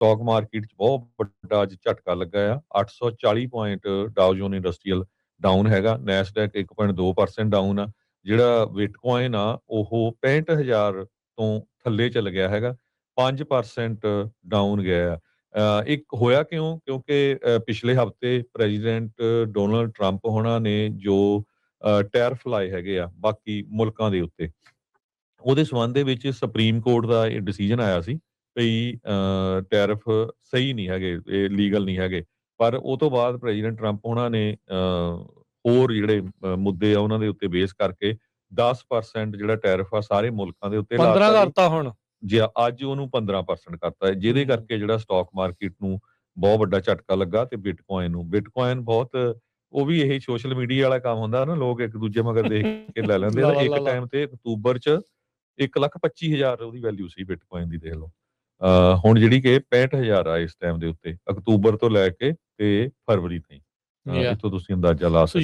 Stock market 'ਚ ਬਹੁਤ ਵੱਡਾ ਅੱਜ ਝਟਕਾ ਲੱਗਾ ਆ। 840 ਪੁਆਇੰਟ ਡਾਓ ਜੋਨ ਇੰਡਸਟਰੀਅਲ ਡਾਊਨ ਹੈਗਾ, ਨੈਸਡੈਕ 1.2% ਡਾਊਨ ਆ। ਜਿਹੜਾ ਬਿਟਕੋਇਨ ਆ ਉਹ 65,000 ਤੋਂ ਥੱਲੇ ਚੱਲ ਗਿਆ ਹੈਗਾ, 5% ਡਾਊਨ ਗਿਆ ਆ। ਇੱਕ ਹੋਇਆ ਕਿਉਂ? ਕਿਉਂਕਿ ਪਿਛਲੇ ਹਫ਼ਤੇ ਪ੍ਰੈਜ਼ੀਡੈਂਟ ਡੋਨਲਡ ਟਰੰਪ ਹੋਣਾ ਨੇ ਜੋ ਟੈਰਿਫ ਲਾਏ ਹੈਗੇ ਆ ਬਾਕੀ ਮੁਲਕਾਂ ਦੇ ਉੱਤੇ, ਉਹਦੇ ਸੰਬੰਧ ਦੇ ਵਿੱਚ ਸੁਪਰੀਮ ਕੋਰਟ ਦਾ ਇਹ ਡਿਸੀਜਨ ਆਇਆ ਸੀ ਵੀ ਟੈਰਿਫ ਸਹੀ ਨਹੀਂ ਹੈਗੇ, ਇਹ ਲੀਗਲ ਨਹੀਂ ਹੈਗੇ। ਪਰ ਉਹ ਤੋਂ ਬਾਅਦ ਪ੍ਰੈਜ਼ੀਡੈਂਟ ਟਰੰਪ ਹੋਣਾ ਨੇ ਹੋਰ ਜਿਹੜੇ ਮੁੱਦੇ ਆ ਉਹਨਾਂ ਦੇ ਉੱਤੇ ਬੇਸ ਕਰਕੇ 10% ਜਿਹੜਾ ਟੈਰਿਫ ਆ ਸਾਰੇ ਮੁਲਕਾਂ ਦੇ ਉੱਤੇ 15 ਲਾਤਾ ਜੀ। ਕਰਤਾ ਹੁਣ। ਜੇ ਅੱਜ ਉਹਨੂੰ 15% ਕਰਤਾ ਹੈ, ਜਿਹਦੇ ਕਰਕੇ ਜਿਹੜਾ ਸਟਾਕ ਮਾਰਕੀਟ ਨੂੰ ਬਹੁਤ ਵੱਡਾ ਝਟਕਾ ਲੱਗਾ ਤੇ ਬਿਟਕੋਇਨ ਬਹੁਤ ਉਹ ਵੀ ਇਹ ਸੋਸ਼ਲ ਮੀਡੀਆ ਵਾਲਾ ਕੰਮ ਹੁੰਦਾ ਨਾ, ਲੋਕ ਇੱਕ ਦੂਜੇ ਮਗਰ ਦੇਖ ਕੇ ਲੈ ਲੈਂਦੇ ਆ। ਇੱਕ ਟਾਈਮ ਤੇ ਅਕਤੂਬਰ 'ਚ 1,25,000 ਉਹਦੀ ਵੈਲਿਊ ਸੀ ਬਿਟਕੋਇਨ ਦੀ, ਦੇਖ ਲਓ। ਹੁਣ ਜਿਹੜੀ ਕਿ 65,000 ਆ ਇਸ ਟਾਈਮ ਦੇ ਉੱਤੇ, ਅਕਤੂਬਰ ਤੋਂ ਲੈ ਕੇ ਤੇ ਫਰਵਰੀ ਤਾਈਂ। ਇੱਥੋਂ ਤੁਸੀਂ ਅੰਦਾਜ਼ਾ ਲਾ ਸਕਦੇ